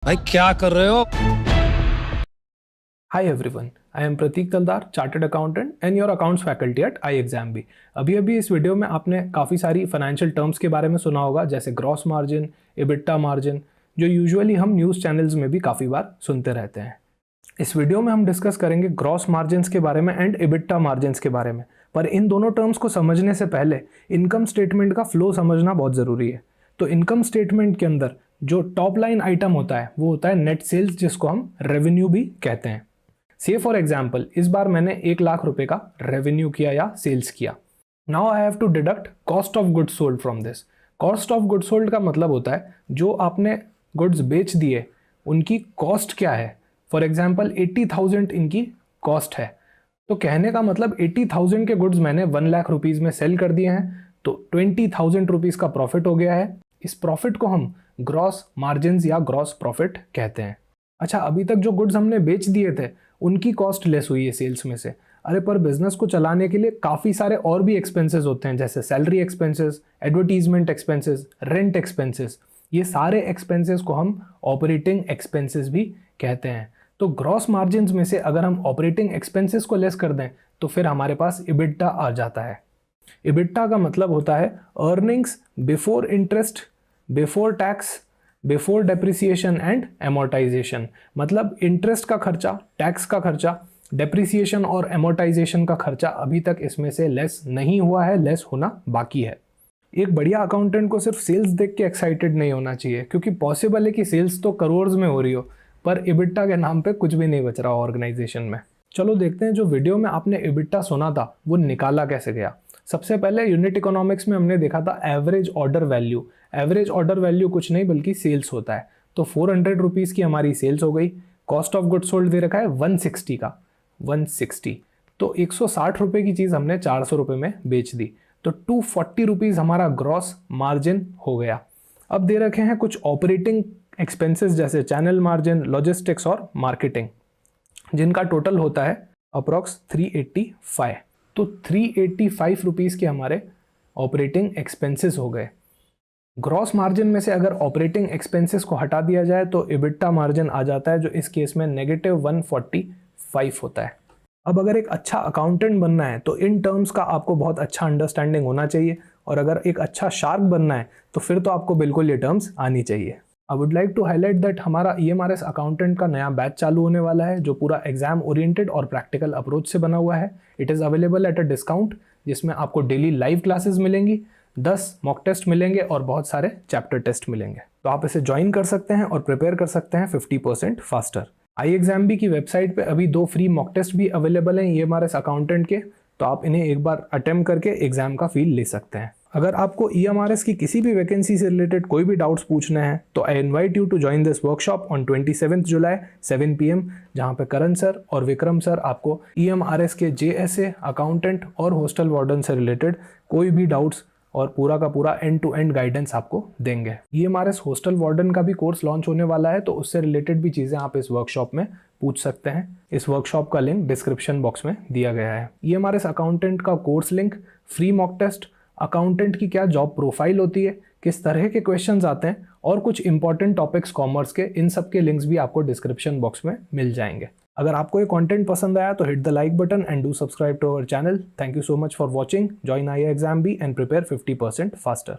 भाई क्या कर रहे हो? Hi everyone, I am Pratik Taldar, Chartered Accountant and your Accounts Faculty at iExamB। अभी इस वीडियो में आपने काफ़ी सारी फाइनेंशियल टर्म्स के बारे में सुना होगा, जैसे ग्रॉस मार्जिन, एबिटा मार्जिन, जो यूजुअली हम न्यूज़ चैनल्स में भी काफ़ी बार सुनते रहते हैं। इस वीडियो में हम डिस्कस करेंगे ग्रॉस मार्जिन्स के बारे में एंड एबिटा मार्जिन्स के बारे में। पर इन दोनों टर्म्स को समझने से पहले इनकम स्टेटमेंट का फ्लो समझना बहुत ज़रूरी है। तो इनकम स्टेटमेंट के अंदर जो टॉप लाइन आइटम होता है वो होता है नेट सेल्स, जिसको हम रेवेन्यू भी कहते हैं। से फॉर एग्जाम्पल इस बार मैंने 1 लाख रुपए का रेवेन्यू किया या सेल्स किया। Now I have to deduct cost of goods sold from this. Cost of goods sold का मतलब होता है जो आपने गुड्स बेच दिए उनकी कॉस्ट क्या है। फॉर एग्जाम्पल 80,000 इनकी कॉस्ट है, तो कहने का मतलब 80,000 के गुड्स मैंने 1 लाख रुपीज़ में सेल कर दिए हैं, तो 20,000 रुपीज़ का प्रॉफिट हो गया है। इस प्रॉफिट को हम ग्रॉस मार्जिन्स या ग्रॉस प्रॉफिट कहते हैं। अच्छा, अभी तक जो गुड्स हमने बेच दिए थे उनकी कॉस्ट लेस हुई है सेल्स में से। अरे पर बिजनेस को चलाने के लिए काफ़ी सारे और भी एक्सपेंसेस होते हैं, जैसे salary expenses, advertisement expenses, rent expenses. ये सारे एक्सपेंसेस को हम ऑपरेटिंग एक्सपेंसेस भी कहते हैं। तो ग्रॉस मार्जिन्स में से अगर हम ऑपरेटिंग एक्सपेंसेस को लेस कर दें तो फिर हमारे पास इबिटा आ जाता है। इबिटा का मतलब होता है earnings before interest, before tax, before depreciation and amortisation. मतलब इंटरेस्ट का खर्चा, टैक्स का खर्चा, डेप्रिसिएशन और एमोर्टाइजेशन का खर्चा अभी तक इसमें से लेस नहीं हुआ है, लेस होना बाकी है। एक बढ़िया अकाउंटेंट को सिर्फ सेल्स देख के एक्साइटेड नहीं होना चाहिए, क्योंकि पॉसिबल है कि सेल्स तो करोड़ में हो रही हो पर इबिटा के नाम पे कुछ भी नहीं बच रहा ऑर्गेनाइजेशन में। चलो देखते हैं जो वीडियो में आपने इबिटा सुना था वो निकाला कैसे गया। सबसे पहले यूनिट इकोनॉमिक्स में हमने देखा था average order value. Average order value कुछ नहीं बल्कि सेल्स होता है। तो 400 रुपीज़ की हमारी सेल्स हो गई। कॉस्ट ऑफ गुड सोल्ड दे रखा है 160 का, 160। तो 160 रुपये की चीज़ हमने 400 रुपये में बेच दी, तो 240 रुपीज़ हमारा ग्रॉस मार्जिन हो गया। अब दे रखे हैं कुछ ऑपरेटिंग एक्सपेंसेस जैसे चैनल मार्जिन, लॉजिस्टिक्स और मार्केटिंग, जिनका टोटल होता है अप्रॉक्स 385। तो 385 रुपीज़ के हमारे ऑपरेटिंग एक्सपेंसेस हो गए। ग्रॉस मार्जिन में से अगर ऑपरेटिंग एक्सपेंसेस को हटा दिया जाए तो इबिटा मार्जिन आ जाता है, जो इस केस में -145 होता है। अब अगर एक अच्छा अकाउंटेंट बनना है तो इन टर्म्स का आपको बहुत अच्छा अंडरस्टैंडिंग होना चाहिए, और अगर एक अच्छा शार्क बनना है तो फिर तो आपको बिल्कुल ये टर्म्स आनी चाहिए। I would like to highlight that हमारा ईएमआरएस अकाउंटेंट का नया बैच चालू होने वाला है, जो पूरा एग्जाम ओरिएंटेड और प्रैक्टिकल अप्रोच से बना हुआ है। It is available at a discount, जिसमें आपको डेली लाइव क्लासेस मिलेंगी, 10 मॉक टेस्ट मिलेंगे और बहुत सारे चैप्टर टेस्ट मिलेंगे। तो आप इसे ज्वाइन कर सकते हैं और प्रिपेयर कर सकते हैं 50% फास्टर। iExamB की वेबसाइट पे अभी 2 फ्री मॉक टेस्ट भी अवेलेबल हैं ईएमआरएस अकाउंटेंट के, तो आप इन्हें एक बार अटेम्प्ट करके एग्जाम का फील ले सकते हैं। अगर आपको ईएमआरएस की किसी भी वैकेंसी से रिलेटेड कोई भी डाउट्स पूछने हैं तो I invite you to join this workshop on 27 July 7 PM, जहां पे करण सर और विक्रम सर आपको ईएमआरएस के जेएसए, अकाउंटेंट और हॉस्टल वार्डन से रिलेटेड कोई भी डाउट्स और पूरा का पूरा एंड टू एंड गाइडेंस आपको देंगे। ईएमआरएस हॉस्टल वार्डन का भी कोर्स लॉन्च होने वाला है, तो उससे रिलेटेड भी चीज़ें आप इस वर्कशॉप में पूछ सकते हैं। इस वर्कशॉप का लिंक डिस्क्रिप्शन बॉक्स में दिया गया है। ईएमआरएस अकाउंटेंट का course link, free mock test, accountant की क्या जॉब प्रोफाइल होती है, किस तरह के क्वेश्चंस आते हैं और कुछ इंपॉर्टेंट टॉपिक्स कॉमर्स के, इन सब के लिंक्स भी आपको डिस्क्रिप्शन बॉक्स में मिल जाएंगे। अगर आपको ये कंटेंट पसंद आया तो hit the like button and do subscribe to our channel. Thank you so much for watching. Join iExamB and prepare 50% faster.